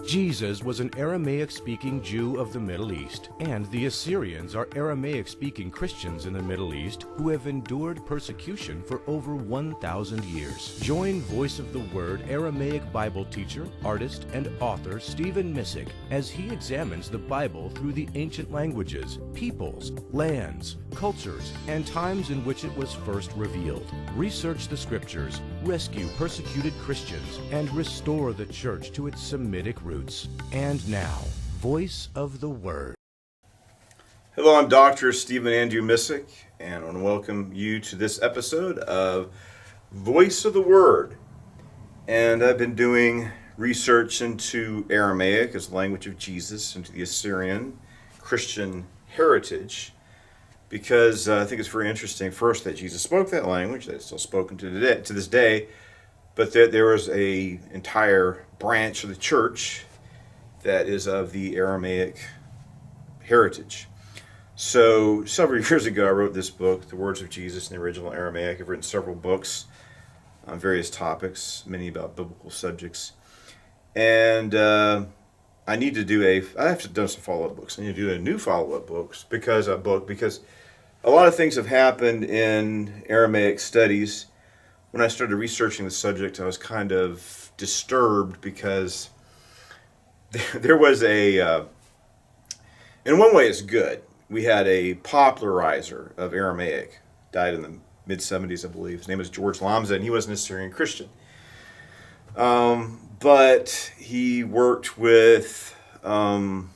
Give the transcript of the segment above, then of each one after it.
Jesus was an Aramaic-speaking Jew of the Middle East, and the Assyrians are Aramaic-speaking Christians in the Middle East who have endured persecution for over 1,000 years. Join Voice of the Word Aramaic Bible teacher, artist, and author Stephen Missick as he examines the Bible through the ancient languages, peoples, lands, cultures, and times in which it was first revealed. Research the Scriptures, rescue persecuted Christians, and restore the Church to its Semitic roots. And now, Voice of the Word. Hello, I'm Dr. Stephen Andrew Missick, and I want to welcome you to this episode of Voice of the Word. And I've been doing research into Aramaic as the language of Jesus, into the Assyrian Christian heritage, because I think it's very interesting, first, that Jesus spoke that language, that it's still spoken to this day, but that there was an entire branch of the church that is of the Aramaic heritage. So several years ago, I wrote this book, The Words of Jesus in the Original Aramaic. I've written several books on various topics, many about biblical subjects. And I have to do some follow-up books. I need to do a new follow-up because a lot of things have happened in Aramaic studies. When I started researching the subject, I was kind of disturbed because there was in one way it's good. We had a popularizer of Aramaic, died in the mid-70s, I believe. His name was George Lamza, and he was an Assyrian Christian. But he worked with kind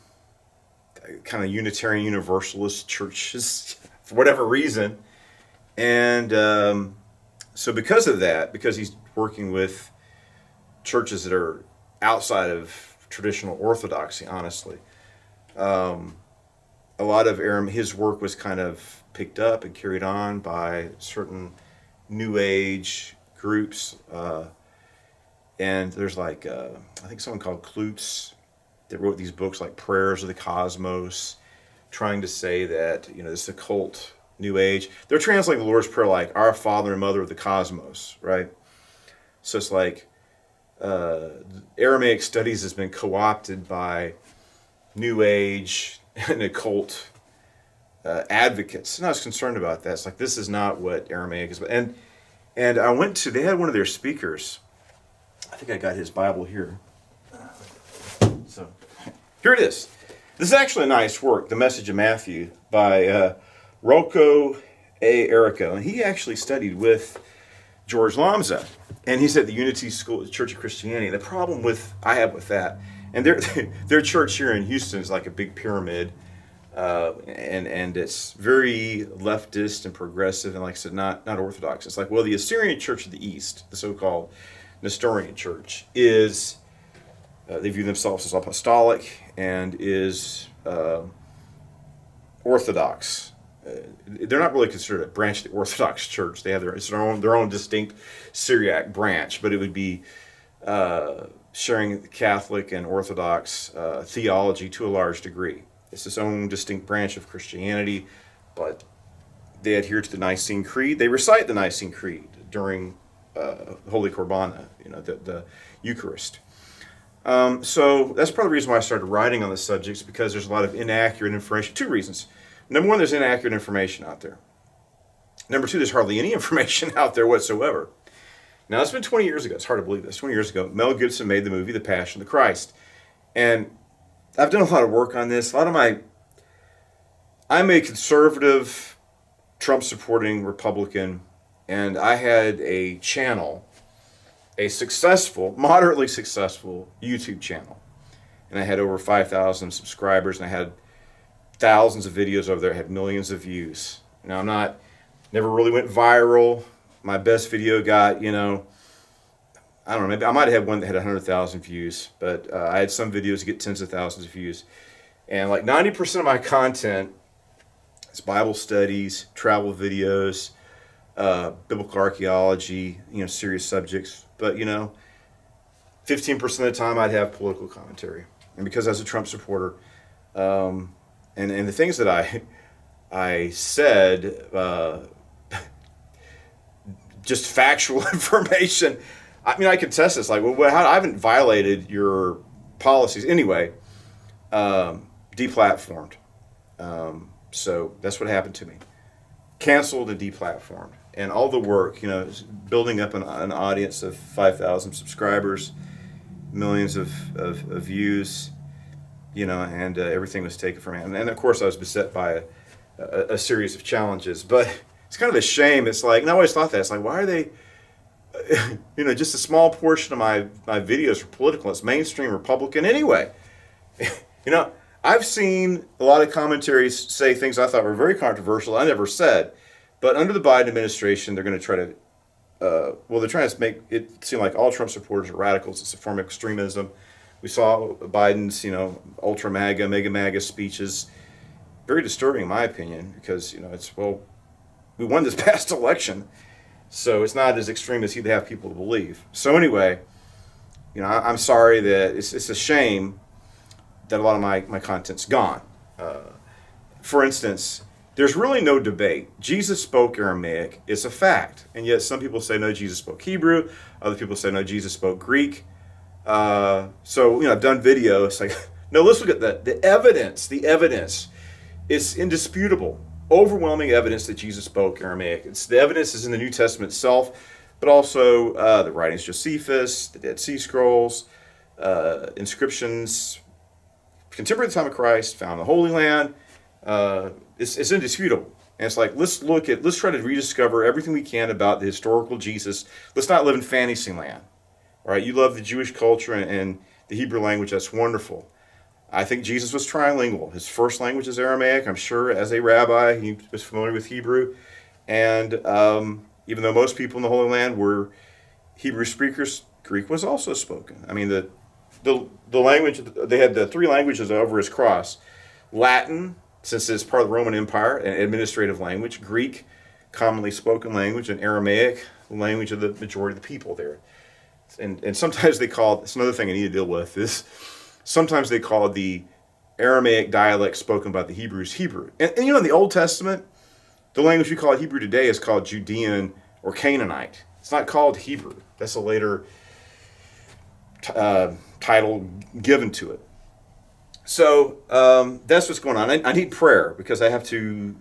of Unitarian Universalist churches for whatever reason. And so because of that, because he's working with churches that are outside of traditional orthodoxy, honestly, a lot of his work was kind of picked up and carried on by certain New Age groups. And there's I think someone called Klutz that wrote these books like Prayers of the Cosmos, trying to say that, this occult New Age. They're translating the Lord's Prayer like Our Father and Mother of the Cosmos, right? So it's like Aramaic studies has been co-opted by New Age and occult advocates. And I was concerned about that. It's like, this is not what Aramaic is. And I went to, they had one of their speakers. I think I got his Bible here. So here it is. This is actually a nice work, The Message of Matthew by Rocco A. Errico. And he actually studied with George Lamza. And he's at the Unity School, the Church of Christianity. The problem I have with that, and their church here in Houston is like a big pyramid, and it's very leftist and progressive, and like I said, not orthodox. It's like, well, the Assyrian Church of the East, the so-called Nestorian Church, is they view themselves as apostolic and is orthodox. They're not really considered a branch of the Orthodox Church. They have their own distinct Syriac branch, but it would be sharing Catholic and Orthodox theology to a large degree. It's its own distinct branch of Christianity, but they adhere to the Nicene Creed. They recite the Nicene Creed during Holy Qurbana, the Eucharist. So that's part of the reason why I started writing on the subjects, because there's a lot of inaccurate information. Two reasons. Number one, there's inaccurate information out there. Number two, there's hardly any information out there whatsoever. Now, it's been 20 years ago. It's hard to believe this. 20 years ago, Mel Gibson made the movie The Passion of the Christ. And I've done a lot of work on this. I'm a conservative, Trump-supporting Republican, and I had a channel, a moderately successful YouTube channel. And I had over 5,000 subscribers, and I had thousands of videos over there, had millions of views. Now, never really went viral. My best video got, I don't know, maybe I might have had one that had 100,000 views, but I had some videos that get tens of thousands of views. And like 90% of my content is Bible studies, travel videos, biblical archaeology, serious subjects. But, 15% of the time I'd have political commentary. And because I was a Trump supporter, and the things that I said, just factual information. I mean, I can test this. Like, well, I haven't violated your policies. Anyway, deplatformed. So that's what happened to me. Canceled and deplatformed. And all the work, building up an audience of 5,000 subscribers, millions of views, and everything was taken from me. And of course, I was beset by a series of challenges. But it's kind of a shame. It's like, and I always thought that. It's like, why are they, just a small portion of my videos are political. It's mainstream Republican anyway. I've seen a lot of commentaries say things I thought were very controversial I never said. But under the Biden administration, they're going to try to, they're trying to make it seem like all Trump supporters are radicals. It's a form of extremism. We saw Biden's, ultra MAGA, mega MAGA speeches. Very disturbing, in my opinion, because, we won this past election. So it's not as extreme as he'd have people to believe. So anyway, I'm sorry that it's a shame that a lot of my content's gone. For instance, there's really no debate. Jesus spoke Aramaic. It's a fact. And yet some people say, no, Jesus spoke Hebrew. Other people say, no, Jesus spoke Greek. So, I've done videos like, no, let's look at the evidence. The evidence is indisputable. Overwhelming evidence that Jesus spoke Aramaic. The evidence is in the New Testament itself, but also the writings of Josephus, the Dead Sea Scrolls, inscriptions, contemporary to the time of Christ, found in the Holy Land. It's indisputable. And it's like, let's try to rediscover everything we can about the historical Jesus. Let's not live in fantasy land. All right, you love the Jewish culture and the Hebrew language. That's wonderful. I think Jesus was trilingual. His first language is Aramaic. I'm sure as a rabbi, he was familiar with Hebrew. And even though most people in the Holy Land were Hebrew speakers, Greek was also spoken. I mean, the language, they had the three languages over his cross. Latin, since it's part of the Roman Empire, an administrative language. Greek, commonly spoken language. And Aramaic, the language of the majority of the people there. And sometimes they call, it's another thing I need to deal with, is sometimes they call the Aramaic dialect spoken by the Hebrews Hebrew. And in the Old Testament, the language we call Hebrew today is called Judean or Canaanite. It's not called Hebrew. That's a later title given to it. So that's what's going on. I need prayer because I have to,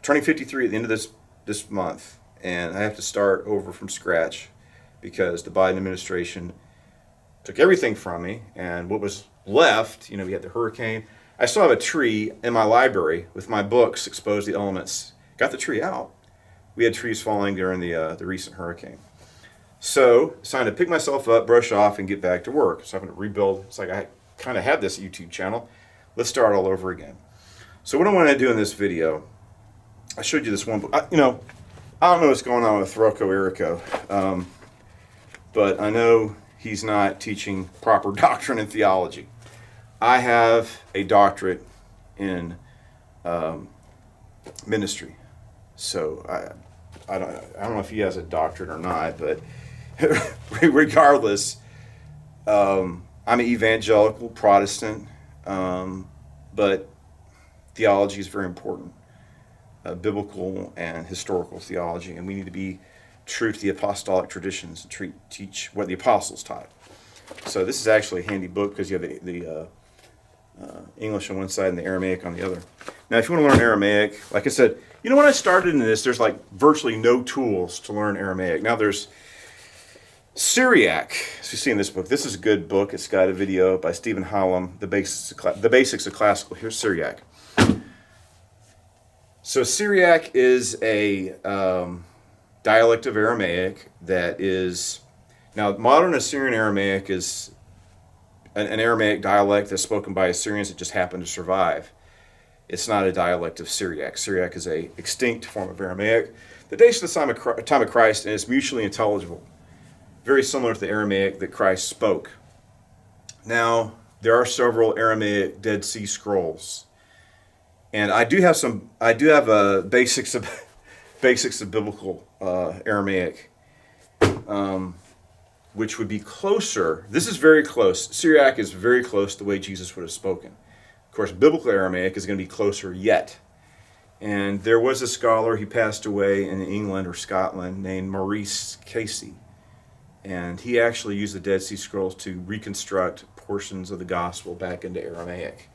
turning 53 at the end of this month. And I have to start over from scratch because the Biden administration took everything from me. And what was left, we had the hurricane. I still have a tree in my library with my books, Expose the Elements. Got the tree out. We had trees falling during the recent hurricane. So it's time to pick myself up, brush off, and get back to work. So I'm going to rebuild. It's like I kind of had this YouTube channel. Let's start all over again. So what I want to do in this video, I showed you this one book. I don't know what's going on with Rocco Errico, but I know he's not teaching proper doctrine and theology. I have a doctorate in ministry, so I don't know if he has a doctorate or not, but regardless, I'm an evangelical Protestant, but theology is very important. Biblical and historical theology, and we need to be true to the apostolic traditions and teach what the apostles taught. So this is actually a handy book because you have the English on one side and the Aramaic on the other. Now, if you want to learn Aramaic, like I said, when I started in this, there's like virtually no tools to learn Aramaic. Now there's Syriac, as you see in this book. This is a good book. It's got a video by Stephen Hallam, The Basics of Classical. Here's Syriac. So Syriac is a dialect of Aramaic that is, now modern Assyrian Aramaic is an Aramaic dialect that's spoken by Assyrians that just happened to survive. It's not a dialect of Syriac. Syriac is a extinct form of Aramaic that dates to the time of Christ and is mutually intelligible, very similar to the Aramaic that Christ spoke. Now, there are several Aramaic Dead Sea Scrolls. And I do have basics of biblical Aramaic, which would be closer. This is very close. Syriac is very close to the way Jesus would have spoken. Of course, biblical Aramaic is going to be closer yet. And there was a scholar, he passed away in England or Scotland, named Maurice Casey. And he actually used the Dead Sea Scrolls to reconstruct portions of the gospel back into Aramaic.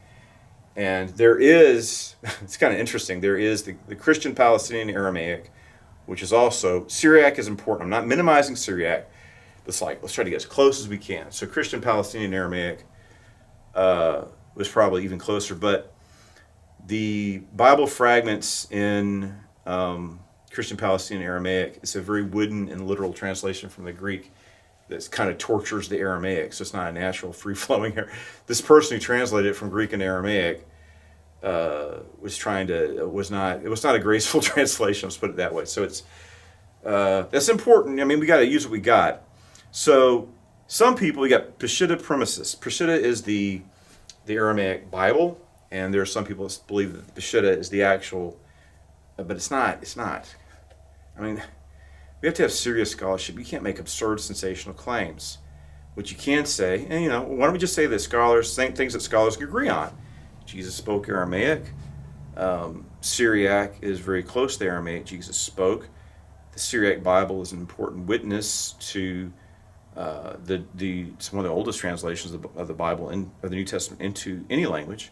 And there is, it's kind of interesting, there is the Christian Palestinian Aramaic, which is also, Syriac is important. I'm not minimizing Syriac. It's like, let's try to get as close as we can. So Christian Palestinian Aramaic was probably even closer, but the Bible fragments in Christian Palestinian Aramaic, it's a very wooden and literal translation from the Greek that kind of tortures the Aramaic, so it's not a natural, free-flowing here. This person who translated it from Greek and Aramaic it was not a graceful translation, let's put it that way. So it's, that's important. I mean, we got to use what we got. So some people, we got Peshitta Premises. Peshitta is the Aramaic Bible, and there are some people that believe that the Peshitta is the actual, but it's not. I mean, we have to have serious scholarship. You can't make absurd, sensational claims. What you can say, and why don't we just say that things that scholars agree on. Jesus spoke Aramaic. Syriac is very close to Aramaic. Jesus spoke. The Syriac Bible is an important witness to it's one of the oldest translations of the Bible of the New Testament into any language.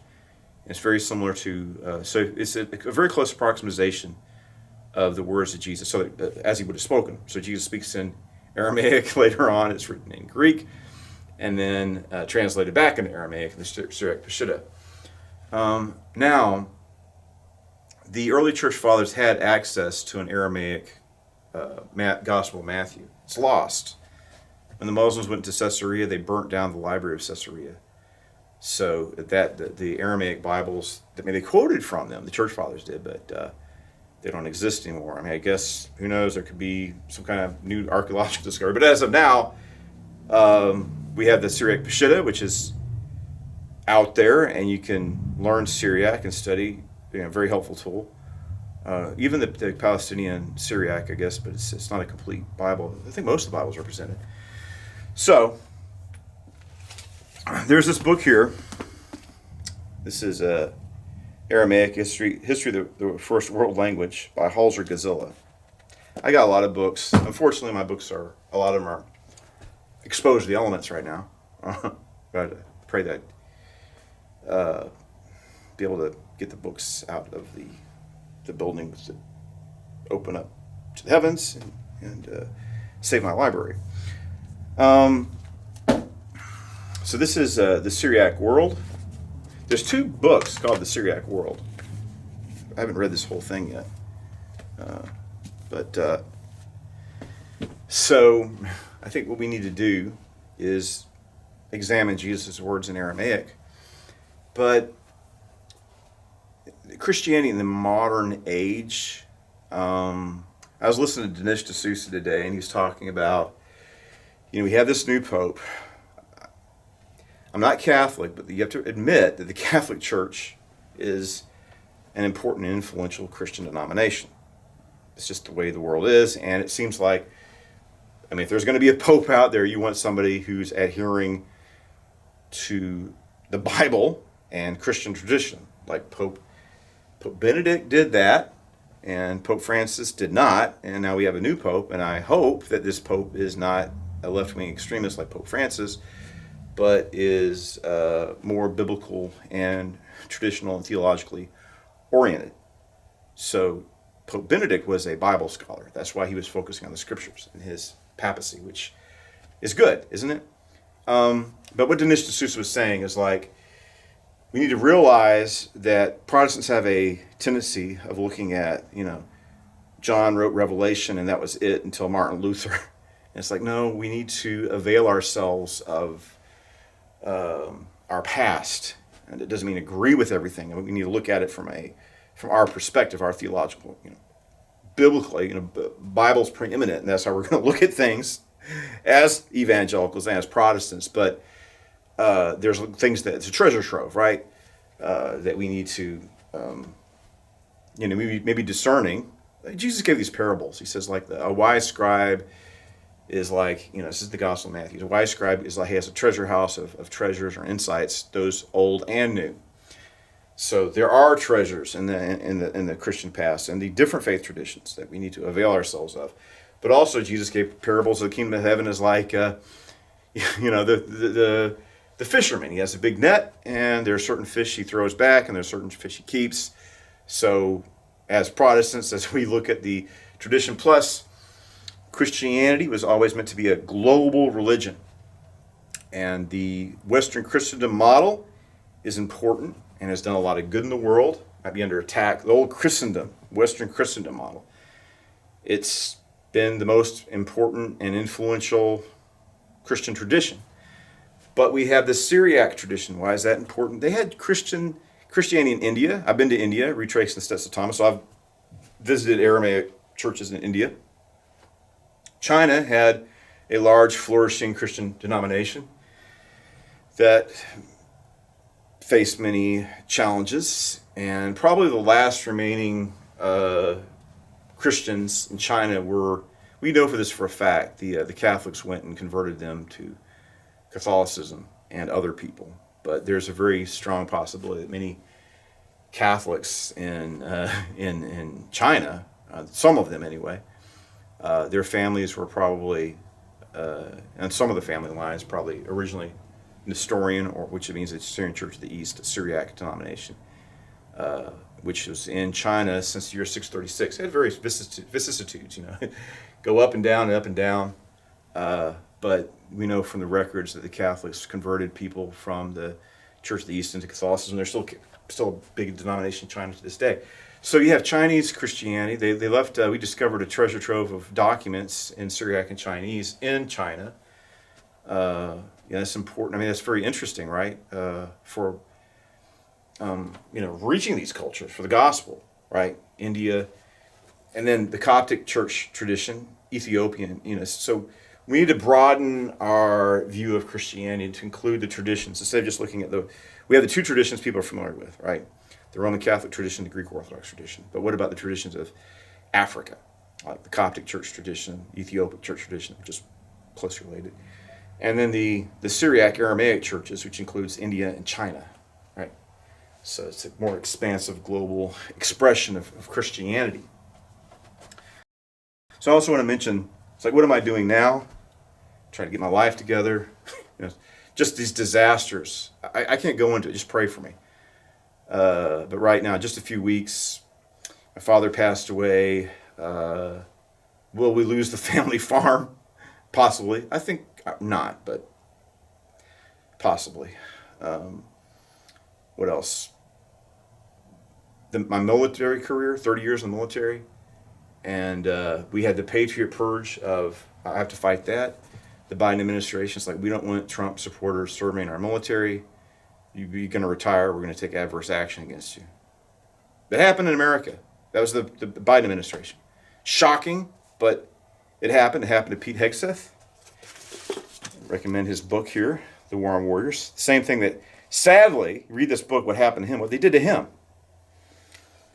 It's very similar to, so it's a very close approximation of the words of Jesus, so as he would have spoken. So Jesus speaks in Aramaic. Later on, it's written in Greek, and then translated back into Aramaic in the Syriac Peshitta. Now, the early church fathers had access to an Aramaic Gospel of Matthew. It's lost. When the Muslims went to Caesarea, they burnt down the library of Caesarea. So the Aramaic Bibles, they quoted from them, the church fathers did, but they don't exist anymore. I mean, I guess, who knows, there could be some kind of new archaeological discovery. But as of now, we have the Syriac Peshitta, which is out there, and you can learn Syriac and study, very helpful tool. Even the Palestinian Syriac, I guess, but it's not a complete Bible. I think most of the Bibles are presented. So, there's this book here. This is Aramaic History of the First World Language by Halzer Gazilla. I got a lot of books. Unfortunately, my books a lot of them are exposed to the elements right now. But I pray that be able to get the books out of the building to open up to the heavens and save my library. So this is the Syriac World. There's two books called the Syriac World. I haven't read this whole thing yet. So I think what we need to do is examine Jesus' words in Aramaic. But Christianity in the modern age, I was listening to Dinesh D'Souza today, and he was talking about, we have this new pope. I'm not Catholic, but you have to admit that the Catholic Church is an important and influential Christian denomination. It's just the way the world is, and it seems like, if there's going to be a pope out there, you want somebody who's adhering to the Bible and Christian tradition. Like Pope Benedict did that, and Pope Francis did not, and now we have a new pope, and I hope that this pope is not a left-wing extremist like Pope Francis, but is more biblical and traditional and theologically oriented. So Pope Benedict was a Bible scholar. That's why he was focusing on the scriptures in his papacy, which is good, isn't it? But what Dinesh D'Souza was saying is we need to realize that Protestants have a tendency of looking at, John wrote Revelation and that was it until Martin Luther. And it's no, we need to avail ourselves of our past. And it doesn't mean agree with everything. We need to look at it from our perspective, our theological, biblically, Bible's preeminent, and that's how we're going to look at things as evangelicals and as Protestants. But there's things that it's a treasure trove, right? That we need to, maybe discerning. Jesus gave these parables. He says, a wise scribe is this is the Gospel of Matthew. A wise scribe is he has a treasure house of treasures or insights, those old and new. So there are treasures in the Christian past and the different faith traditions that we need to avail ourselves of. But also Jesus gave parables of the kingdom of heaven as like, the fisherman. He has a big net, and there are certain fish he throws back, and there are certain fish he keeps. So as Protestants, as we look at the tradition plus, Christianity was always meant to be a global religion. And the Western Christendom model is important and has done a lot of good in the world. Might be under attack. The old Christendom, Western Christendom model, it's been the most important and influential Christian tradition. But we have the Syriac tradition. Why is that important? They had Christianity in India. I've been to India, retracing the steps of Thomas. So I've visited Aramaic churches in India. China had a large, flourishing Christian denomination that faced many challenges, and probably the last remaining Christians in China were, we know for this for a fact, the Catholics went and converted them to Catholicism and other people. But there's a very strong possibility that many Catholics in China, some of them anyway, their families were probably, and some of the family lines probably originally Nestorian, or which means the Assyrian Church of the East, a Syriac denomination, which was in China since the year 636. It had various vicissitudes, go up and down and up and down. But we know from the records that the Catholics converted people from the Church of the East into Catholicism. They're still a big denomination in China to this day. So you have Chinese Christianity. They left. We discovered a treasure trove of documents in Syriac and Chinese in China. That's important. I mean, that's very interesting, right? For reaching these cultures for the gospel, right? India, and then the Coptic church tradition, Ethiopian. So we need to broaden our view of Christianity to include the traditions instead of just looking at we have the two traditions people are familiar with, right? The Roman Catholic tradition, the Greek Orthodox tradition. But what about the traditions of Africa, like the Coptic church tradition, Ethiopic church tradition, just closely related, and then the Syriac Aramaic churches, which includes India and China, right? So it's a more expansive global expression of Christianity. So I also want to mention, it's like, what am I doing now? Trying to get my life together. Just these disasters. I can't go into it. Just pray for me. But right now, just a few weeks, my father passed away. Will we lose the family farm? Possibly. I think not, but possibly. What else? My military career, 30 years in the military. And we had the Patriot Purge of, I have to fight that. The Biden administration is like, we don't want Trump supporters serving in our military. You're going to retire. We're going to take adverse action against you. That happened in America. That was the Biden administration. Shocking, but it happened. It happened to Pete Hegseth. I recommend his book here, The War on Warriors. Same thing that, sadly, read this book, what happened to him, what they did to him.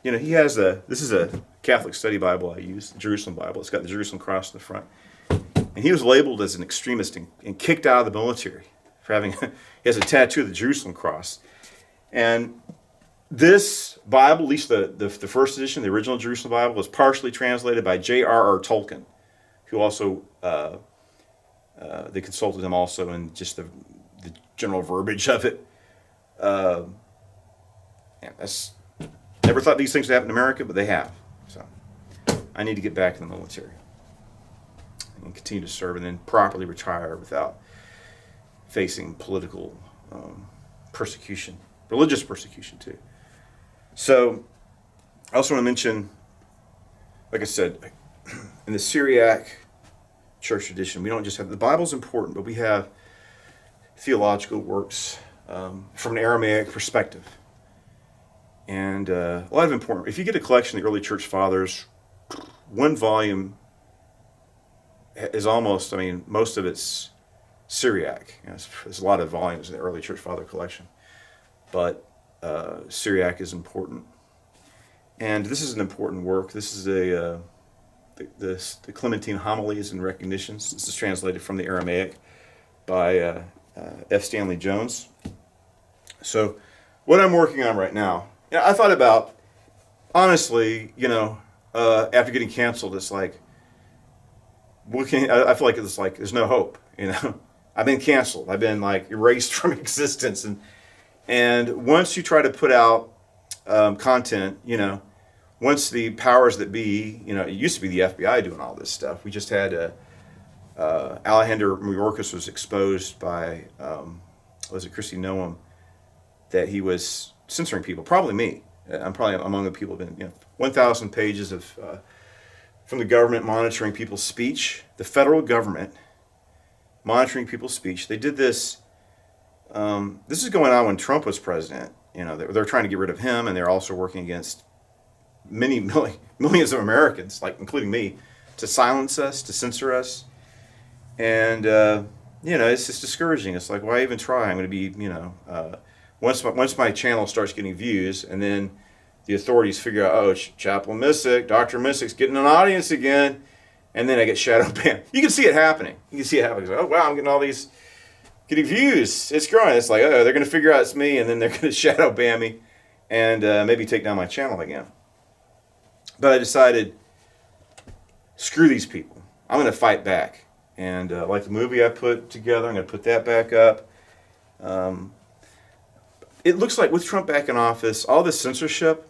He has this is a Catholic study Bible I use, the Jerusalem Bible. It's got the Jerusalem cross in the front. And he was labeled as an extremist and kicked out of the military for having, he has a tattoo of the Jerusalem cross. And this Bible, at least the first edition, the original Jerusalem Bible, was partially translated by J.R.R. Tolkien, who also, they consulted him also in just the general verbiage of it. Never thought these things would happen in America, but they have. So I need to get back in the military and continue to serve and then properly retire without facing political persecution, religious persecution too. So I also want to mention, like I said, in the Syriac church tradition, we don't just have, the Bible's important, but we have theological works from an Aramaic perspective. And a lot of important, if you get a collection of the early church fathers, one volume is almost, most of it's Syriac. There's a lot of volumes in the early church father collection. But Syriac is important. And this is an important work. This is the Clementine Homilies and Recognitions. This is translated from the Aramaic by F. Stanley Jones. So what I'm working on right now, I thought about, honestly, after getting canceled, it's like, I feel like it's like there's no hope. I've been canceled. I've been like erased from existence. And once you try to put out content, once the powers that be, it used to be the FBI doing all this stuff. We just had Alejandro Mayorkas was exposed by, was it Christy Noam, that he was censoring people. Probably me. I'm probably among the people who've been, 1,000 pages of from the government monitoring people's speech. The federal government monitoring people's speech. They did this. This is going on when Trump was president. They're trying to get rid of him, and they're also working against millions of Americans, like including me, to silence us, to censor us. And it's just discouraging. It's like, why even try? I'm going to be, once my channel starts getting views, and then the authorities figure out, oh, Chaplain Missick, Dr. Missick's getting an audience again, and then I get shadow banned. You can see it happening. It's like, oh wow, I'm getting views. It's growing. It's like, oh, they're going to figure out it's me, and then they're going to shadow ban me, and maybe take down my channel again. But I decided, screw these people. I'm going to fight back. And like the movie I put together, I'm going to put that back up. It looks like with Trump back in office, all this censorship,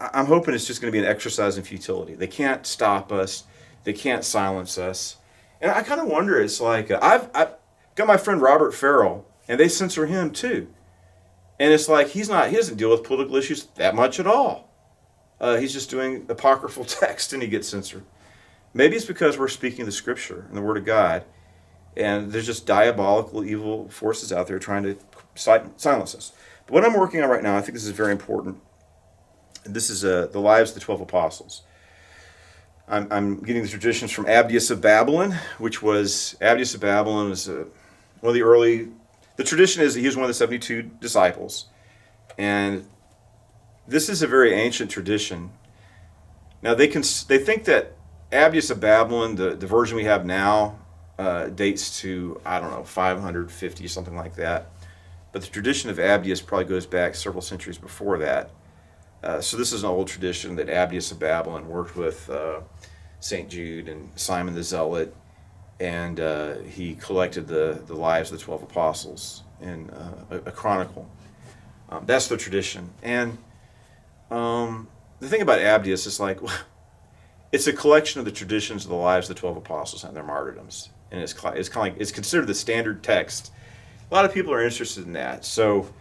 I'm hoping it's just going to be an exercise in futility. They can't stop us. They can't silence us. And I kind of wonder, it's like, I've got my friend Robert Farrell, and they censor him too. And it's like, he doesn't deal with political issues that much at all. He's just doing apocryphal text, and he gets censored. Maybe it's because we're speaking the Scripture and the Word of God, and there's just diabolical, evil forces out there trying to silence us. But what I'm working on right now, I think this is very important. This is the lives of the 12 apostles. I'm getting the traditions from Abdias of Babylon, Abdias of Babylon is one of the early. The tradition is that he was one of the 72 disciples, and this is a very ancient tradition. Now they think that Abdias of Babylon, the version we have now, dates to 550, something like that. But the tradition of Abdias probably goes back several centuries before that. So this is an old tradition that Abdias of Babylon worked with St. Jude and Simon the Zealot, and he collected the lives of the 12 apostles in a chronicle. That's the tradition. And the thing about Abdias is like, it's a collection of the traditions of the lives of the 12 apostles and their martyrdoms. And it's kind of like, it's considered the standard text. A lot of people are interested in that. So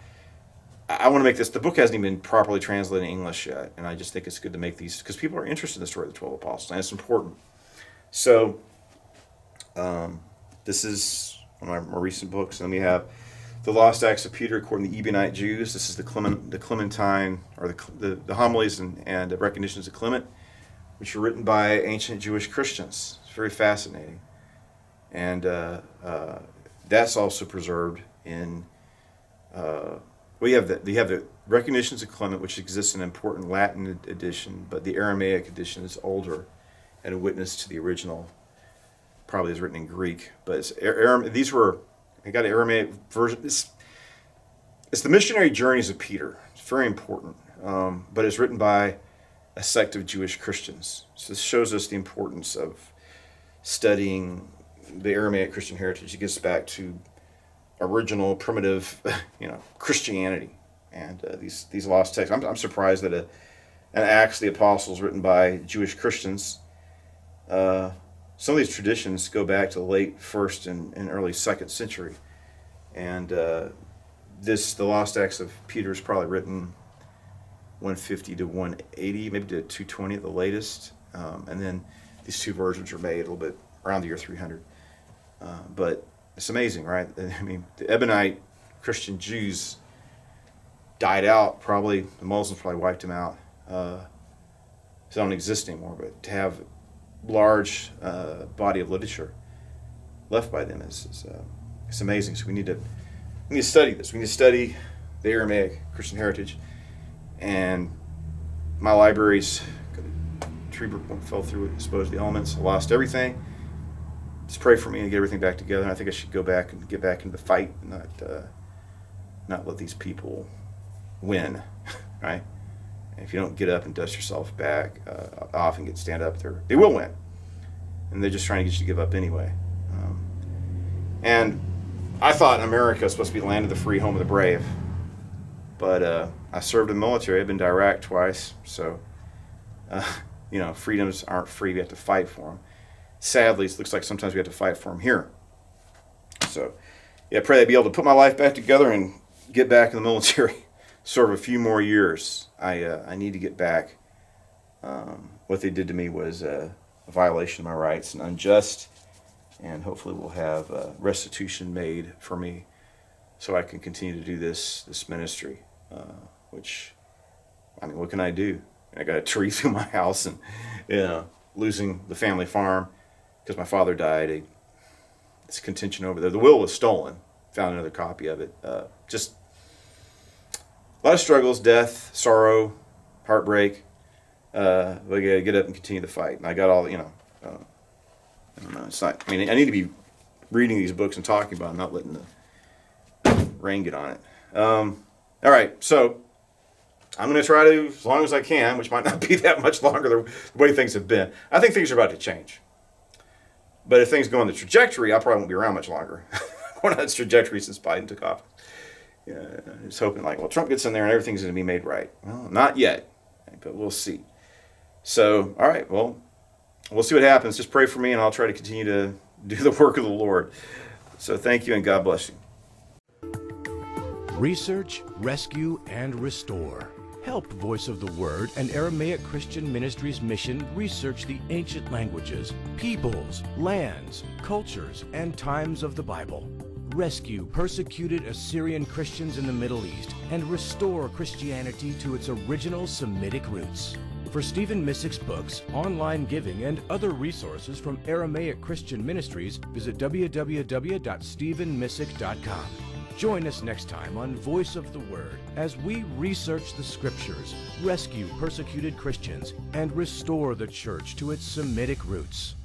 I want to make this, the book hasn't even been properly translated in English yet, and I just think it's good to make these, because people are interested in the story of the 12 apostles, and it's important. So, this is one of my more recent books, and then we have The Lost Acts of Peter according to the Ebionite Jews. This is the Clementine, or the homilies and recognitions of Clement, which were written by ancient Jewish Christians. It's very fascinating. And that's also preserved in... you have the Recognitions of Clement, which exists in an important Latin edition, but the Aramaic edition is older and a witness to the original. Probably is written in Greek, but I got an Aramaic version. It's the missionary journeys of Peter. It's very important, but it's written by a sect of Jewish Christians. So this shows us the importance of studying the Aramaic Christian heritage. It gets back to original primitive, Christianity, and these lost texts. I'm surprised that an Acts of the Apostles written by Jewish Christians. Some of these traditions go back to the late 1st and early 2nd century, and the Lost Acts of Peter is probably written 150 to 180, maybe to 220 at the latest, and then these two versions are made a little bit around the year 300. But it's amazing, right? I mean, the Ebionite Christian Jews died out. Probably the Muslims probably wiped them out. So they don't exist anymore. But to have large body of literature left by them is it's amazing. So we need to study this. We need to study the Aramaic Christian heritage. And my library's tree fell through it, exposed the elements. I lost everything. Just pray for me and get everything back together. And I think I should go back and get back into the fight, and not let these people win, right? And if you don't get up and dust yourself back off and stand up, they will win. and they're just trying to get you to give up anyway. And I thought America was supposed to be the land of the free, home of the brave. But I served in the military. I've been to Iraq twice. So, freedoms aren't free. We have to fight for them. Sadly, it looks like sometimes we have to fight for them here. So, I pray I'd be able to put my life back together and get back in the military, serve a few more years. I need to get back. What they did to me was a violation of my rights and unjust. And hopefully we'll have restitution made for me so I can continue to do this ministry, which, what can I do? I got a tree through my house and, losing the family farm because my father died. It's contention over there. The will was stolen. Found another copy of it. Just a lot of struggles, death, sorrow, heartbreak. But I got to get up and continue the fight. And I got all, I don't know. It's not. I need to be reading these books and talking about them, not letting the rain get on it. All right, so I'm going to try to, as long as I can, which might not be that much longer the way things have been. I think things are about to change. But if things go on the trajectory, I probably won't be around much longer. Going on this trajectory since Biden took office. Just hoping Trump gets in there and everything's going to be made right. Well, not yet, but we'll see. So, all right, well, we'll see what happens. Just pray for me, and I'll try to continue to do the work of the Lord. So thank you, and God bless you. Research, rescue, and restore. Help Voice of the Word and Aramaic Christian Ministries mission research the ancient languages, peoples, lands, cultures, and times of the Bible. Rescue persecuted Assyrian Christians in the Middle East and restore Christianity to its original Semitic roots. For Stephen Missick's books, online giving, and other resources from Aramaic Christian Ministries, visit www.stephenmissick.com. Join us next time on Voice of the Word as we research the Scriptures, rescue persecuted Christians, and restore the church to its Semitic roots.